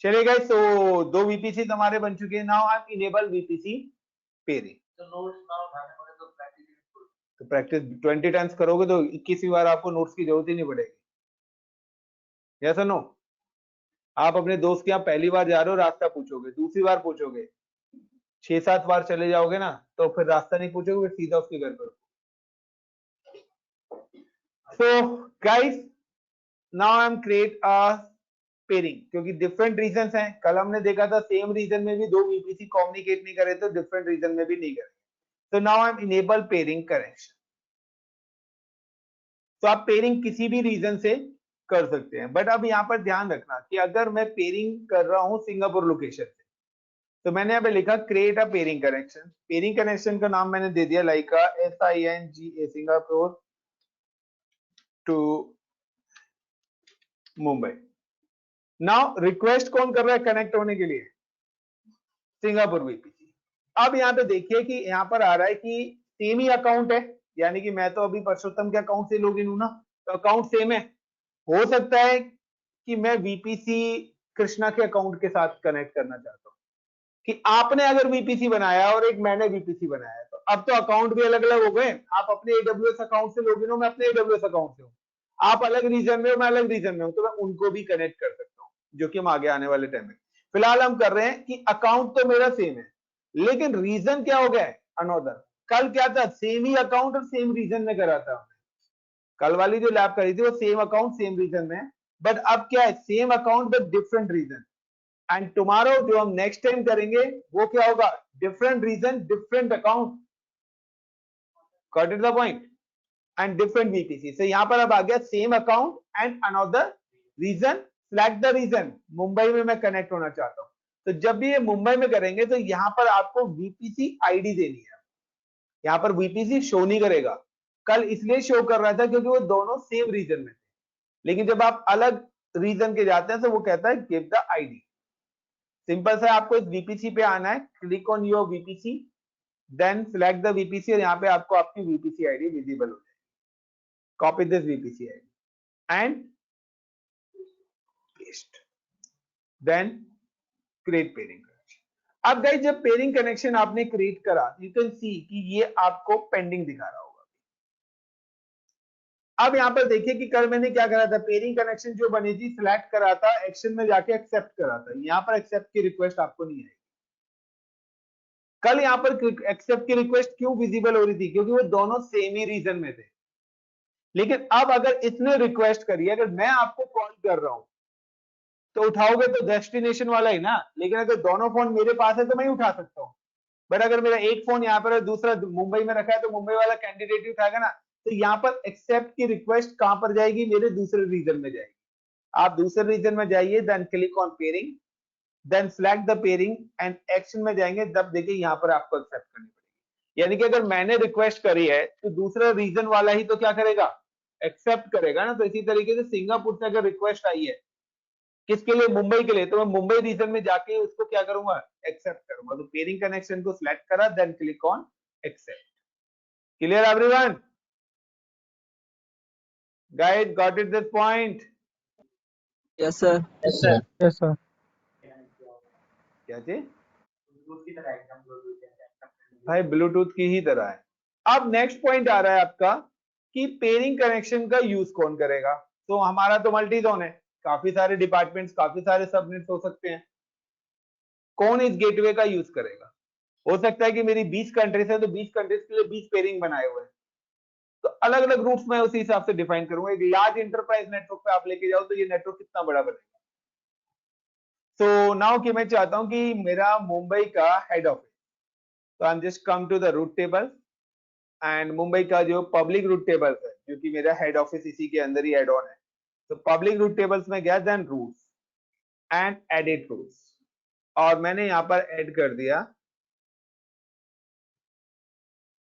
चलिए गाइस, तो 2 वीपीसी हमारे बन चुके हैं। Now I M enable VPC pairing. तो प्रैक्टिस 20 टाइम्स करोगे तो 21वीं बार आपको नोट्स की जरूरत ही नहीं पड़ेगी। यस और नो? आप अपने दोस्त के यहाँ पहली बार जा रहे हो, रास्ता पूछोगे, दूसरी बार पूछोगे, 6-7 बार चले जाओगे ना, तो फिर रास्ता नहीं पूछोगे, फिर सीधा उसके घर पर। So guys, now I M create a pairing, क्योंकि डिफरेंट रीजंस हैं। कल हमने देखा था सेम रीजन में भी 2 वीपीसी कम्युनिकेट नहीं करे, तो डिफरेंट रीजन में भी नहीं करे। So now I'm enable pairing connection. तो आप पेयरिंग किसी भी रीजन से कर सकते हैं। बट अब यहाँ पर ध्यान रखना कि अगर मैं पेयरिंग कर रहा हूँ सिंगापुर लोकेशन से, तो मैंने यहाँ पे लिखा create a peering connection. Peering connection का नाम मैंने दे दिया like SINGA Singapore to Mumbai. Now request कौन कर रहा है कनेक्ट होने के लिए? Singapore VPC। अब यहाँ पे देखिए कि यहाँ पर आ रहा है कि सेम ही अकाउंट है, यानी कि मैं तो अभी परसोत्तम के अकाउंट से लॉगिन हूं ना, तो अकाउंट सेम है। हो सकता है कि मैं VPC कृष्णा के अकाउंट के साथ कनेक्ट करना चाहता हूँ, कि आपने अगर VPC बनाया और एक मैंने VPC बनाया, तो अब तो अकाउंट भी अलग अलग हो गए। आप अपने AWS अकाउंट से लॉगिन हो, मैं अपने AWS अकाउंट से हूँ, आप अलग रीजन में हो, मैं अलग रीजन में हूँ, तो मैं उनको भी कनेक्ट कर सकता हूँ, जो कि हम आगे आने वाले टाइम में। फिलहाल हम कर रहे हैं कि अकाउंट तो मेरा सेम है, लेकिन रीजन क्या हो गया है अनदर। कल क्या था, सेम ही अकाउंट और सेम रीजन में करा था। कल वाली जो लैब करी थी वो सेम अकाउंट सेम रीजन में, बट अब क्या है, same account but different region. And tomorrow जो हम नेक्स्ट टाइम करेंगे वो क्या होगा, different region different account. Got it the point? And different VPC। so यहाँ पर अब आ गया same account and another region. Select the region, Mumbai में मैं कनेक्ट होना चाहता हूँ, तो जब भी ये मुंबई में करेंगे तो यहाँ पर आपको VPC ID देनी है। यहाँ पर VPC शो नहीं करेगा। कल इसलिए शो कर रहा था क्योंकि वो दोनों सेम रीजन में थे, लेकिन जब आप अलग रीजन के जाते हैं तो वो कहता है गिव द ID। सिंपल सा, आपको इस VPC पे आना है, click on your VPC, then select the VPC, और यहाँ पे आपको आपकी VPC ID विजिबल हो जाएगी। Copy this VPC ID and paste, then create peering connection. अब गाइस जब पेयरिंग कनेक्शन आपने क्रिएट करा, यू कैन सी कि ये आपको पेंडिंग दिखा रहा होगा। अब यहाँ पर देखिए कि कल मैंने क्या करा था, पेयरिंग कनेक्शन जो बनी थी सिलेक्ट करा था, एक्शन में जाके एक्सेप्ट करा था। यहाँ पर एक्सेप्ट की रिक्वेस्ट आपको नहीं आएगी। कल यहाँ पर एक्सेप्ट की रिक्वेस्ट क्यों विजिबल हो रही थी, क्योंकि वो दोनों सेम ही रीजन में थे। लेकिन अब अगर इसने रिक्वेस्ट करी, अगर मैं आपको कॉल कर रहा हूं तो उठाओगे तो डेस्टिनेशन वाला ही ना, लेकिन अगर दोनों फोन मेरे पास है तो मैं ही उठा सकता हूँ। बट अगर मेरा एक फोन यहाँ पर है, दूसरा मुंबई में रखा है, तो मुंबई वाला कैंडिडेट ही उठाएगा ना। तो यहाँ पर एक्सेप्ट की रिक्वेस्ट कहां पर जाएगी, मेरे दूसरे रीजन में जाएगी। आप दूसरे रीजन में जाइए, then click on peering, then select the peering and action में जाएंगे, तब देखिए यहाँ पर आपको एक्सेप्ट करनी पड़ेगी। यानी कि अगर मैंने रिक्वेस्ट करी है तो दूसरा रीजन वाला ही तो क्या करेगा, एक्सेप्ट करेगा ना। तो इसी तरीके से सिंगापुर से अगर रिक्वेस्ट आई है किसके लिए, मुंबई के लिए, तो मैं मुंबई रीजन में जाके उसको क्या करूंगा, एक्सेप्ट करूंगा। तो पेयरिंग कनेक्शन को सिलेक्ट करा, then click on accept. Clear everyone? Guys got it this point? Yes sir. Yes sir. Yes sir. क्या चीज भाई, ब्लूटूथ की ही तरह है। अब नेक्स्ट पॉइंट आ रहा है आपका कि पेयरिंग कनेक्शन का यूज कौन करेगा। तो हमारा तो मल्टी जोन है, काफी सारे डिपार्टमेंट्स, काफी सारे सबनेट्स हो सकते हैं। कौन इस गेटवे का यूज करेगा? हो सकता है कि मेरी 20 कंट्रीज है, तो 20 कंट्रीज के लिए 20 पेयरिंग बनाए हुए हैं, तो अलग अलग रूट्स में उसी हिसाब से डिफाइन करूंगा। एक लार्ज इंटरप्राइज नेटवर्क पे आप लेके जाओ तो ये नेटवर्क कितना बड़ा बनेगा। तो नाउ कि मैं चाहता हूं कि मेरा मुंबई का हेड ऑफिस, तो I am just come to the route table and Mumbai का जो पब्लिक रूट टेबल है, जो कि मेरा हेड ऑफिस इसी के अंदर ही एड ऑन है, तो पब्लिक रूट टेबल्स में गया, then routes and edit routes, और मैंने यहां पर ऐड कर दिया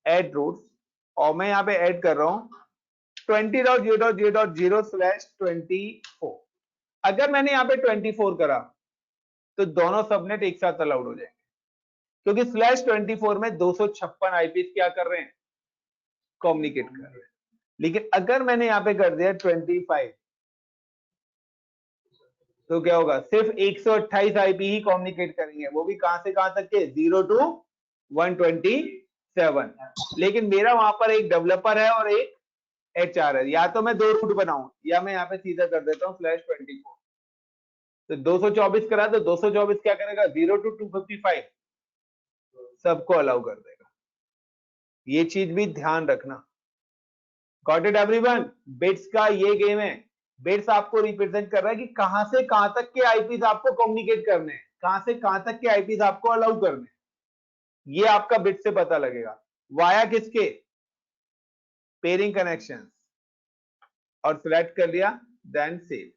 ऐड रूट्स, और मैं यहां पे ऐड कर रहा हूं 20.0.0.0/24। अगर मैंने यहां पे 24 करा तो दोनों सबनेट एक साथ अलाउड हो जाएंगे, क्योंकि /24 में 256 आईपी क्या कर रहे हैं, कम्युनिकेट कर रहे हैं। लेकिन अगर मैंने यहां पे कर दिया 25, तो क्या होगा, सिर्फ 128 आईपी ही कम्युनिकेट करेंगे, वो भी कहां से कहां तक के, 0 to 127। लेकिन मेरा वहां पर एक डेवलपर है और एक HR है, या तो मैं दो रूट बनाऊं, या मैं यहाँ पे सीधा कर देता हूँ /24। तो 224 करा तो 224 क्या करेगा, 0 to 255 सबको अलाउ कर देगा। ये चीज भी ध्यान रखना। Got it everyone? बिट्स का ये गेम है। बिट्स आपको रिप्रेजेंट कर रहा है कि कहां से कहां तक के आईपीज आपको कम्युनिकेट करने हैं, कहां से कहां तक के आईपीज आपको अलाउ करने हैं, ये आपका बिट से पता लगेगा। वाया किसके, पेयरिंग कनेक्शंस। और सिलेक्ट कर लिया, देन सेव।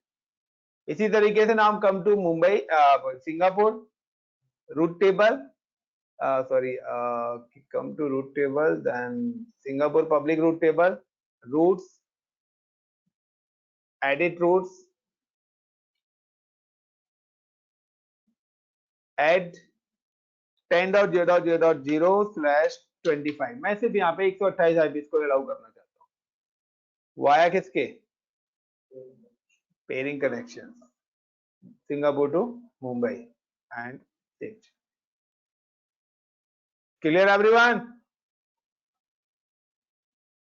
इसी तरीके से now come to Mumbai Singapore route table, sorry, come to route table, then Singapore public route table, routes, edit routes, add 10.0.0.0/25। मैं सिर्फ यहाँ पे 128 IPs को अलाउ करना चाहता हूँ, वाया किसके, peering connection Singapore to Mumbai and save. Clear everyone?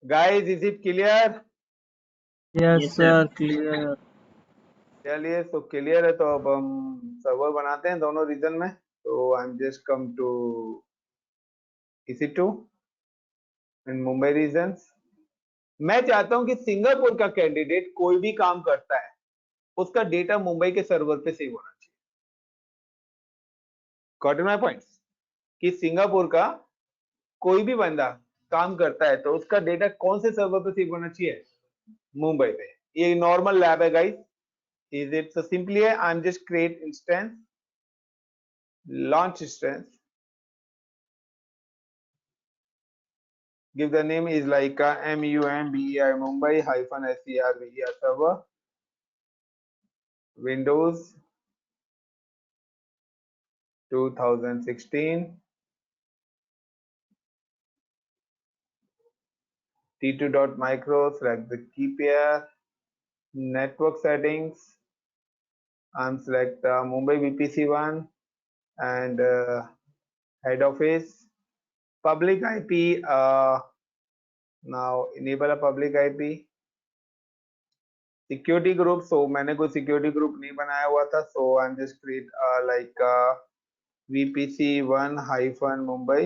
Guys, is it clear? Yes sir, clear. चलिए, तो क्लियर है, तो अब हम सर्वर बनाते हैं दोनों रीजन में। तो I am just come to EC2 in Mumbai regions. मैं चाहता हूं कि सिंगापुर का कैंडिडेट कोई भी काम करता है, उसका डेटा मुंबई के सर्वर पे सेव होना चाहिए। Got my points? कि सिंगापुर का कोई भी बंदा काम करता है तो उसका डेटा कौन से सर्वर पे सेव होना चाहिए, मुंबई पे। ये नॉर्मल लैब है guys. Is it so simply I'm just create instance, launch instance, give the name is like MUMBEI Mumbai -SERVER server, Windows 2016, T2.micro, select the key pair, network settings, I'm select Mumbai VPC1 and head office, public IP, now enable a public IP, security group. So मैंने कोई security group नहीं बनाया हुआ था, so I am just create like VPC1 hyphen Mumbai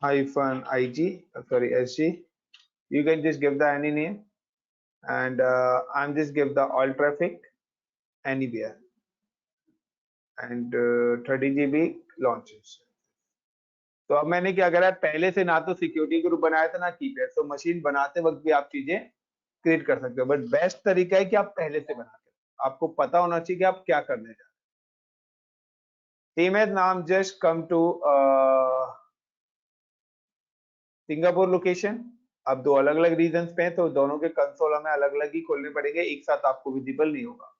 hyphen IG, sorry SG, you can just give the any name and I'm just give the all traffic anywhere and 30 GB launches। तो अब मैंने क्या करा, पहले से ना तो सिक्योरिटी ग्रुप बनाया था ना कीपैड, तो मशीन बनाते वक्त भी आप चीजें क्रिएट कर सकते हो, बट बेस्ट तरीका है कि आप पहले से बना के, आपको पता होना चाहिए कि आप क्या करने जा रहे हैं। सेम एज नाम just come to Singapore location. अब दो अलग अलग रीजन पे हैं, तो दोनों के कंसोल हमें अलग अलग ही खोलने पड़ेंगे, एक साथ आपको विजिबल नहीं होगा,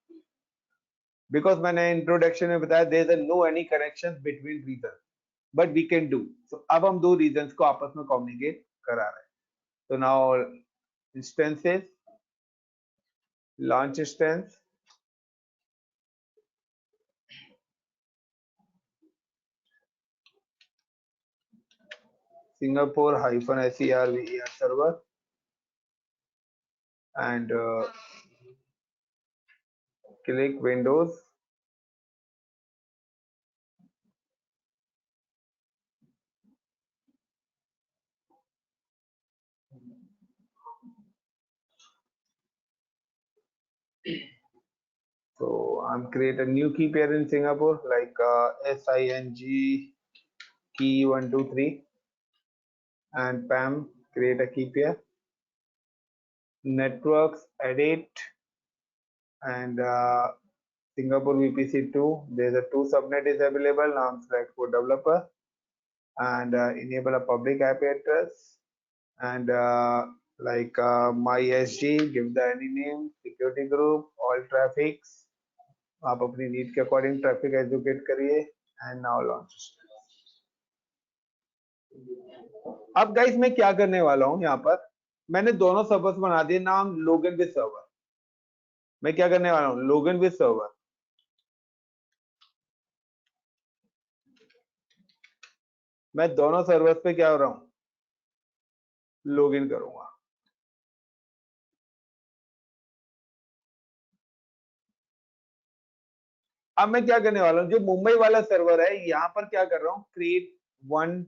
बिकॉज मैंने इंट्रोडक्शन में बताया there is no any connection between region, but we can do. So अब हम दो रीजन को आपस में कम्युनिकेट करा रहे हैं। तो now instances, launch instance, Singapore -SERVER server and click Windows, so I'm create a new key pair in Singapore like SING key 123 and PAM, create a key pair, networks edit and Singapore VPC2, there's a 2 subnet is available, now I'm select for developer and enable a public IP address and like my SG, give the any name, security group, all traffics, आप अपनी need के according traffic educate करिए and now launch. अब guys मैं क्या करने वाला हूं, यहाँ पर मैंने दोनों सर्वर्स बना दिए, नाम लोगन विद सर्वर। मैं क्या करने वाला हूं, लोगन विद सर्वर। मैं दोनों सर्वर्स पे क्या हो रहा हूं, लॉगिन करूंगा। अब मैं क्या करने वाला हूं, जो मुंबई वाला सर्वर है यहां पर क्या कर रहा हूं, क्रिएट वन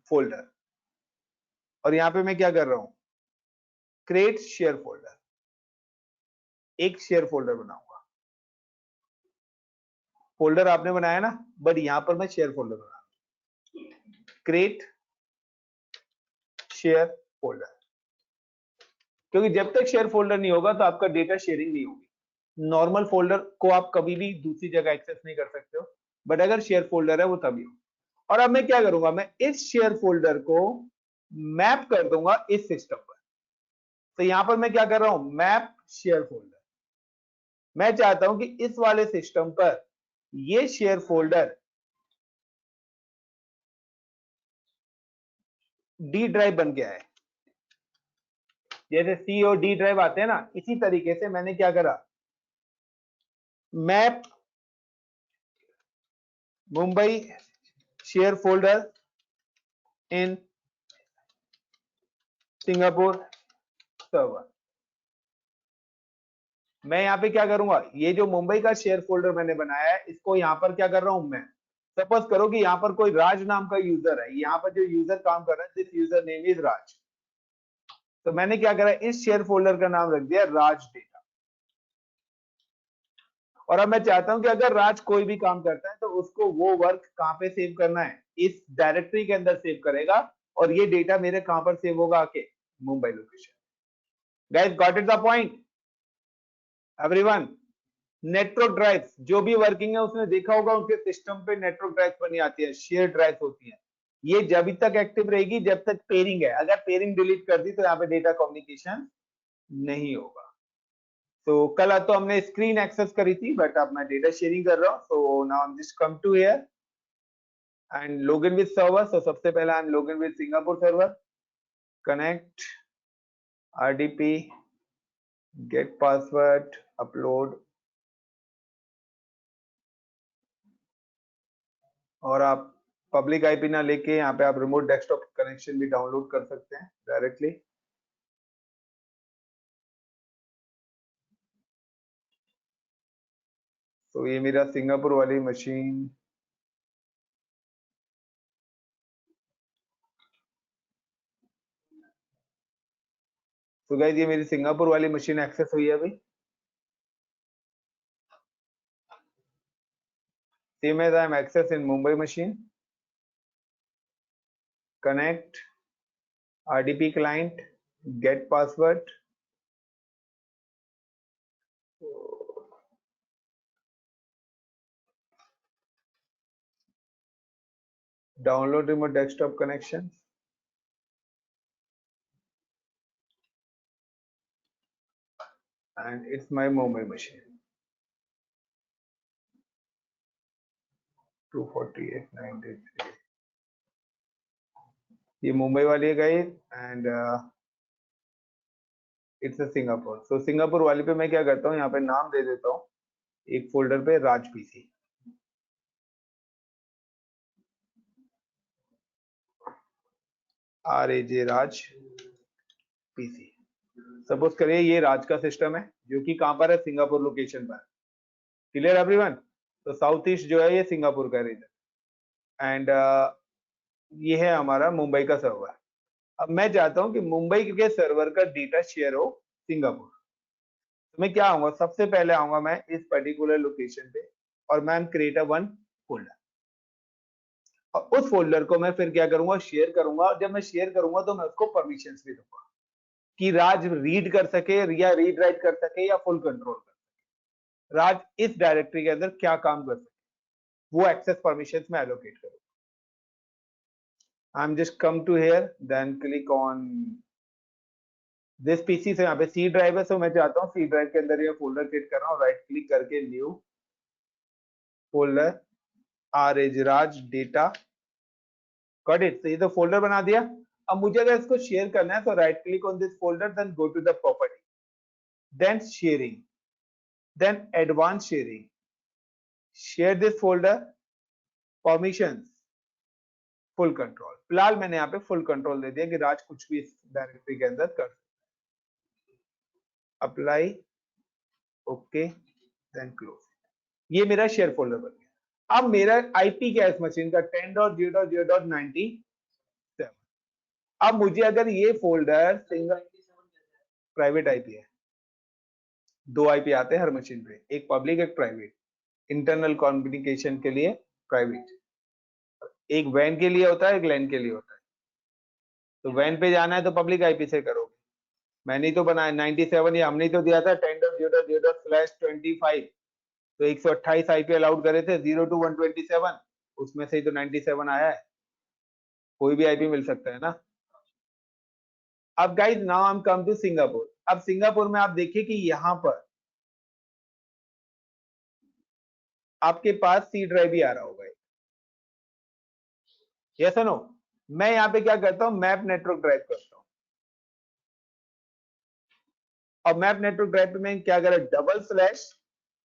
फोल्डर, और यहां पे मैं क्या कर रहा हूं, क्रिएट शेयर फोल्डर, एक शेयर फोल्डर बनाऊंगा। फोल्डर आपने बनाया ना, बट यहां पर मैं शेयर फोल्डर बना, क्रिएट शेयर फोल्डर। क्योंकि जब तक शेयर फोल्डर नहीं होगा तो आपका डेटा शेयरिंग नहीं होगी। नॉर्मल फोल्डर को आप कभी भी दूसरी जगह एक्सेस नहीं कर सकते हो, बट अगर शेयर फोल्डर है वो तभी हो। और अब मैं क्या करूंगा, मैं इस शेयर फोल्डर को मैप कर दूंगा इस सिस्टम पर। तो यहां पर मैं क्या कर रहा हूं, मैप शेयर फोल्डर। मैं चाहता हूं कि इस वाले सिस्टम पर ये शेयर फोल्डर डी ड्राइव बन गया है। जैसे सी और डी ड्राइव आते हैं ना, इसी तरीके से मैंने क्या करा, map Mumbai share folder in Singapore server. मैं यहां पे क्या करूंगा, ये जो मुंबई का शेयर फोल्डर मैंने बनाया है इसको यहां पर क्या कर रहा हूं मैं, सपोज करो कि यहां पर कोई राज नाम का यूजर है, यहां पर जो यूजर काम कर रहा है, दिस यूजर नेम इज राज। तो मैंने क्या करा, इस शेयर फोल्डर का नाम रख दिया राज डेटा। और अब मैं चाहता हूं कि अगर राज कोई भी काम करता है तो उसको वो वर्क कहां पे सेव करना है, इस डायरेक्टरी के अंदर सेव करेगा, और ये डेटा मेरे कहां पर सेव होगा, आके Mumbai location. Guys got it the point everyone? Network drives जो भी वर्किंग है उसने देखा होगा, उनके सिस्टम पे नेटवर्क ड्राइव बनी आती है, शेयर ड्राइव होती है। ये जब तक एक्टिव रहेगी जब तक पेयरिंग है, अगर पेयरिंग डिलीट कर दी तो यहाँ पे डेटा कम्युनिकेशन नहीं होगा। तो कल तो हमने स्क्रीन एक्सेस करी थी, बट अब मैं डेटा शेयरिंग कर रहा हूँ। So now I am just come to here and log in with server. So सबसे पहले I am log in with Singapore server, connect RDP, get password, upload. और आप पब्लिक आईपी ना लेके यहाँ पे आप रिमोट डेस्कटॉप कनेक्शन भी डाउनलोड कर सकते हैं डायरेक्टली। तो ये मेरा सिंगापुर वाली मशीन, तो गाइस ये मेरी सिंगापुर वाली मशीन एक्सेस हुई है अभी। Same as I am access in Mumbai machine, connect RDP client, get password, download remote desktop connections, and it's my Mumbai machine. 248.93 ये मुंबई वाली है guys, and it's a Singapore. So Singapore वाली पे मैं क्या करता हूँ, यहाँ पे नाम दे देता हूँ एक फोल्डर पे राज पीसी। RAJ राज पीसी। सपोज करिए ये राज का सिस्टम है जो कि कहां पर है, सिंगापुर लोकेशन पर। Clear everyone? तो साउथ ईस्ट जो है ये सिंगापुर का रीजन, एंड ये है हमारा मुंबई का सर्वर। अब मैं चाहता हूं कि मुंबई के सर्वर का डेटा शेयर हो सिंगापुर। तो मैं क्या आऊंगा, सबसे पहले आऊंगा मैं इस पर्टिकुलर लोकेशन पे, और मैं क्रिएट अ वन फोल्डर, और उस फोल्डर को मैं फिर क्या करूंगा, शेयर करूंगा। और जब मैं शेयर करूंगा तो मैं उसको परमिशंस भी दूंगा कि राज रीड कर सके या रीड राइट कर सके या फुल कंट्रोल कर सके, राज इस डायरेक्टरी के अंदर क्या काम कर सके, वो एक्सेस परमिशंस में एलोकेट करूंगा। I'm just come to here, then click on this PC। से यहाँ पे C ड्राइव है, सो मैं चाहता हूँ C ड्राइव के अंदर ये फोल्डर क्रिएट कर रहा हूँ। राइट क्लिक करके new folder, RAJ data, got it. तो ये तो फोल्डर बना दिया। अब मुझे अगर इसको शेयर करना है तो right click on this folder, then go to the property, then sharing, then advance sharing, share this folder, permissions, full control. फिलहाल मैंने यहाँ पे फुल कंट्रोल दे दिया कि राज कुछ भी इस डायरेक्टरी के अंदर कर, अप्लाई, ओके, देन क्लोज। ये मेरा शेयर फोल्डर बन गया। अब मेरा आईपी क्या है इस मशीन का, 10.0.0.97। अब मुझे अगर ये फोल्डर सिंगल प्राइवेट आईपी है, दो आईपी आते हैं हर मशीन पे, एक पब्लिक एक प्राइवेट, इंटरनल कम्युनिकेशन के लिए प्राइवेट, एक वैन के लिए होता है, एक लैन के लिए होता है। तो वैन पे जाना है तो पब्लिक आईपी से करोगे, मैंने ही तो बनाया 97, ये हमने ही तो दिया था 10.0.0/25, तो 128 आईपी अलाउड करे थे 0 to 127, उसमें से ही तो 97 आया है, कोई भी आईपी मिल सकता है ना। अब guys now I am come to Singapore. अब सिंगापुर में आप देखिए कि यहां पर आपके पास सी ड्राइव भी आ रहा होगा, यस और नो। मैं यहाँ पे क्या करता हूँ, मैप नेटवर्क ड्राइव करता हूँ, और मैप नेटवर्क ड्राइव पे मैं क्या करा, डबल /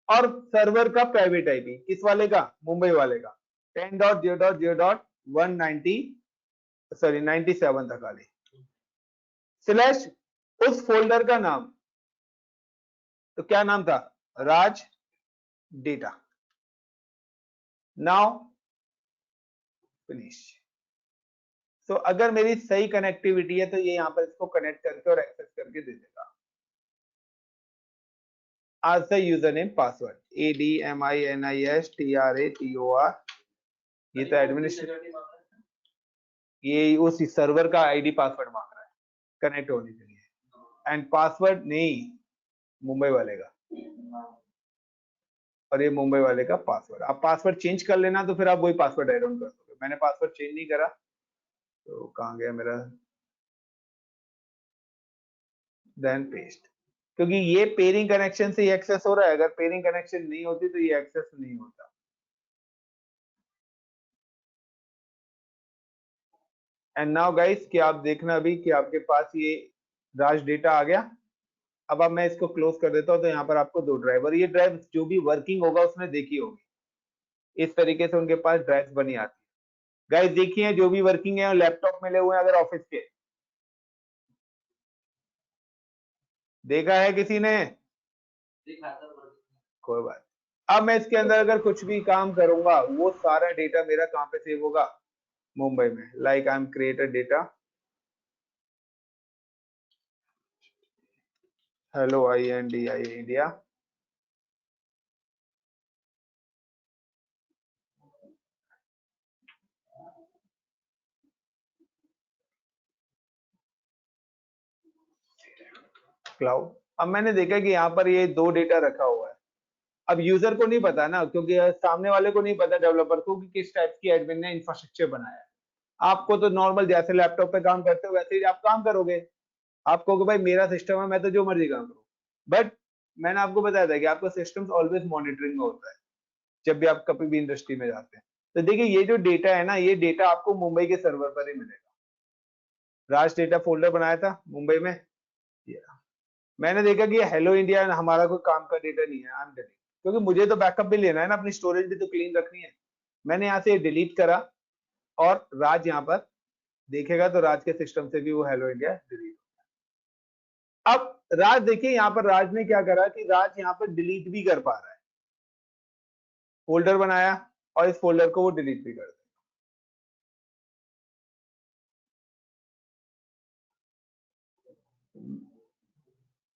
और सर्वर का प्राइवेट आईपी, किस वाले का, मुंबई वाले का, 10.0.0.190 तक वाले / उस फोल्डर का नाम, तो क्या नाम था, राज डेटा। Now finish. तो अगर मेरी सही कनेक्टिविटी है तो ये यहाँ पर इसको कनेक्ट करके और एक्सेस करके दे देगा। आज the user name password ADMINISTRATOR, ये तो एडमिनिस्ट्रेटर, ये उस सर्वर का आईडी पासवर्ड मांग रहा है कनेक्ट होने के लिए, एंड पासवर्ड नहीं मुंबई वाले का, और ये मुंबई वाले का पासवर्ड। आप पासवर्ड चेंज कर लेना तो फिर आप वही पासवर्ड ऐड ऑन कर दोगे। मैंने पासवर्ड चेंज नहीं करा, तो कहाँ गया मेरा, देन पेस्ट, क्योंकि ये पेयरिंग कनेक्शन से एक्सेस हो रहा है, अगर पेयरिंग कनेक्शन नहीं होती तो ये एक्सेस नहीं होता। एंड नाउ गाइस कि आप देखना अभी कि आपके पास ये राज डेटा आ गया। अब मैं इसको क्लोज कर देता हूं, तो यहाँ पर आपको 2 ड्राइव, ये ड्राइव जो भी वर्किंग होगा उसने देखी होगी, इस तरीके से उनके पास ड्राइव बनी आती है। गाइस देखिए जो भी वर्किंग है लैपटॉप मिले हुए हैं, अगर ऑफिस के, देखा है किसी ने, कोई बात। अब मैं इसके अंदर अगर कुछ भी काम करूंगा, वो सारा डेटा मेरा कहाँ पे सेव होगा, मुंबई में। Like I am created data, hello INDI India, cloud. अब मैंने देखा कि यहाँ पर ये 2 डेटा रखा हुआ है। अब यूजर को नहीं पता ना, क्योंकि सामने वाले को नहीं पता डेवलपर को कि किस टाइप की एडमिन ने इंफ्रास्ट्रक्चर बनाया है। आपको तो नॉर्मल जैसे लैपटॉप पे काम करते हो वैसे ही आप काम करोगे, आपको कि भाई मेरा सिस्टम है, मैं तो जो मर्जी काम करूँ। बट मैंने आपको बताया था कि आपका सिस्टम ऑलवेज मॉनिटरिंग में होता है जब भी आप कभी भी इंडस्ट्री में जाते हैं। तो देखिए ये जो डेटा है ना, ये डेटा आपको मुंबई के सर्वर पर ही मिलेगा। राज डेटा फोल्डर बनाया था मुंबई में, मैंने देखा कि हेलो इंडिया हमारा कोई काम का डेटा नहीं है, आई एम डिलीट, क्योंकि मुझे तो बैकअप भी लेना है ना, अपनी स्टोरेज भी तो क्लीन रखनी है। मैंने यहाँ से डिलीट करा, और राज यहाँ पर देखेगा तो राज के सिस्टम से भी वो हेलो इंडिया डिलीट। अब राज देखिए यहाँ पर राज ने क्या करा कि राज यहाँ पर डिलीट भी कर पा रहा है, फोल्डर बनाया और इस फोल्डर को वो डिलीट भी कर दे।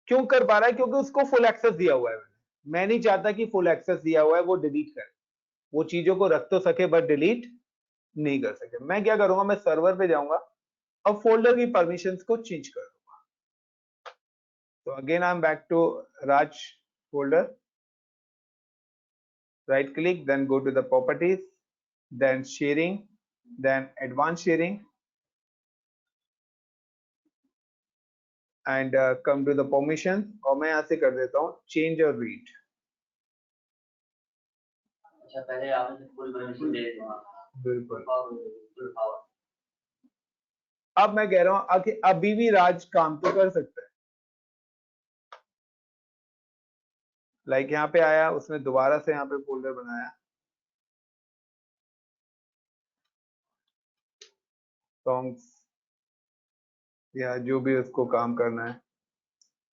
क्यों कर पा रहा है, क्योंकि उसको फुल एक्सेस दिया हुआ है। मैं नहीं चाहता कि फुल एक्सेस दिया हुआ है वो डिलीट करे, वो चीजों को रख तो सके बट डिलीट नहीं कर सके। मैं क्या करूंगा, मैं सर्वर पे जाऊंगा और फोल्डर की परमिशंस को चेंज कर दूंगा। तो again I am back to Raj folder, right click, then go to the properties, then sharing, then advanced sharing, and come to the permission, और मैं यहाँ से कर देता हूँ change और read। अच्छा पहले आपने फुल परमिशन दे दिया, बिल्कुल। Full power. अब मैं कह रहा हूँ कि अभी भी राज काम तो कर सकता है। लाइक यहाँ पे आया, उसने दोबारा से यहाँ पे फोल्डर बनाया, सॉन्ग्स या जो भी उसको काम करना है,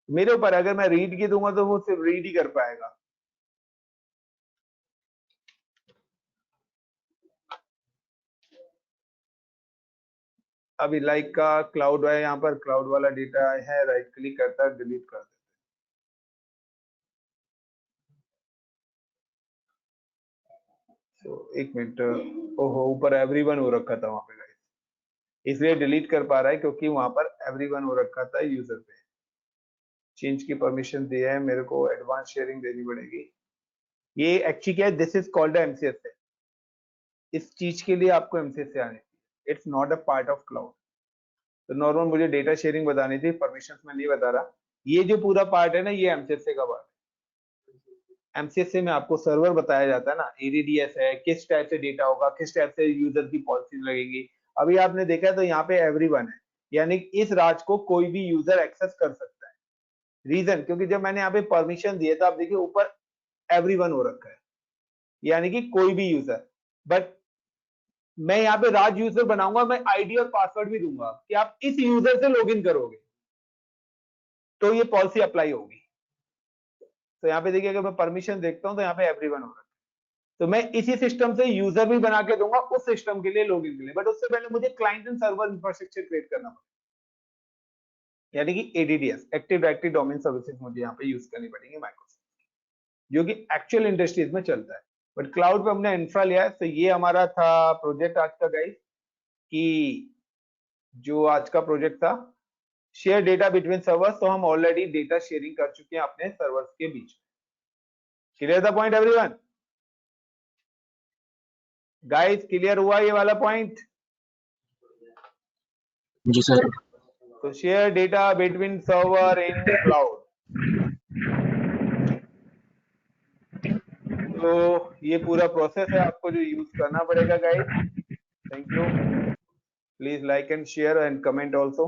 मेरे ऊपर। अगर मैं रीड की दूंगा तो वो सिर्फ रीड ही कर पाएगा। अभी लाइक का क्लाउड है, यहाँ पर क्लाउड वाला डेटा है, राइट क्लिक करता है, डिलीट कर देता है। तो एक मिनट, ओहो ऊपर एवरीवन हो रखा था वहां पे गाइस, इसलिए डिलीट कर पा रहा है क्योंकि वहां पर एवरीवन हो रखा था यूजर पे। चेंज की परमिशन दी है, मेरे को एडवांस शेयरिंग देनी पड़ेगी। ये एक्चुअली क्या है, दिस इज कॉल्ड एमसीएस। इस चीज के लिए आपको एमसीएस से आनी चाहिए, it's not a part of cloud. तो नॉर्मल मुझे डेटा शेयरिंग बतानी थी, परमिशंस में नहीं बता रहा। ये जो पूरा पार्ट है ना, ये एमसीएस का पार्ट है। एमसीएस में आपको सर्वर बताया जाता है ना, एडीडीएस है, किस टाइप से डेटा होगा, किस टाइप से यूजर की पॉलिसी लगेगी। अभी आपने देखा तो यहाँ पे एवरीवन है, यानी इस राज को कोई भी यूजर एक्सेस कर सकता है। रीजन क्योंकि जब मैंने यहाँ पे परमिशन दिए तो आप देखिए ऊपर एवरीवन हो रखा है, यानी कि कोई भी यूजर। बट मैं यहाँ पे राज यूजर बनाऊंगा, मैं आईडी और पासवर्ड भी दूंगा कि आप इस यूजर से लॉगिन करोगे तो ये पॉलिसी अप्लाई होगी। तो यहाँ पे देखिए अगर मैं परमिशन देखता हूं तो यहाँ पे एवरीवन हो रहा है, तो मैं इसी सिस्टम से यूजर भी बना के दूंगा उस सिस्टम के लिए, लॉगिन के लिए। बट उससे पहले मुझे client and server infrastructure create करना पड़ेगा, यानी कि ADDS, active directory domain services, मुझे यहाँ पे यूज करनी पड़ेगी माइक्रोसॉफ्ट, जो कि एक्चुअल इंडस्ट्रीज में चलता है। बट क्लाउड पे हमने इंफ्रा लिया है। तो ये हमारा था प्रोजेक्ट आज का गाइस, कि जो आज का प्रोजेक्ट था शेयर डेटा बिटवीन सर्वर्स। तो हम ऑलरेडी डेटा शेयरिंग कर चुके हैं अपने सर्वर्स के बीच। Clear the point everyone? Guys clear हुआ ये वाला पॉइंट? जी सर। तो share data between server in cloud, तो ये पूरा प्रोसेस है आपको जो यूज करना पड़ेगा guys. Thank you, please like and share and comment also.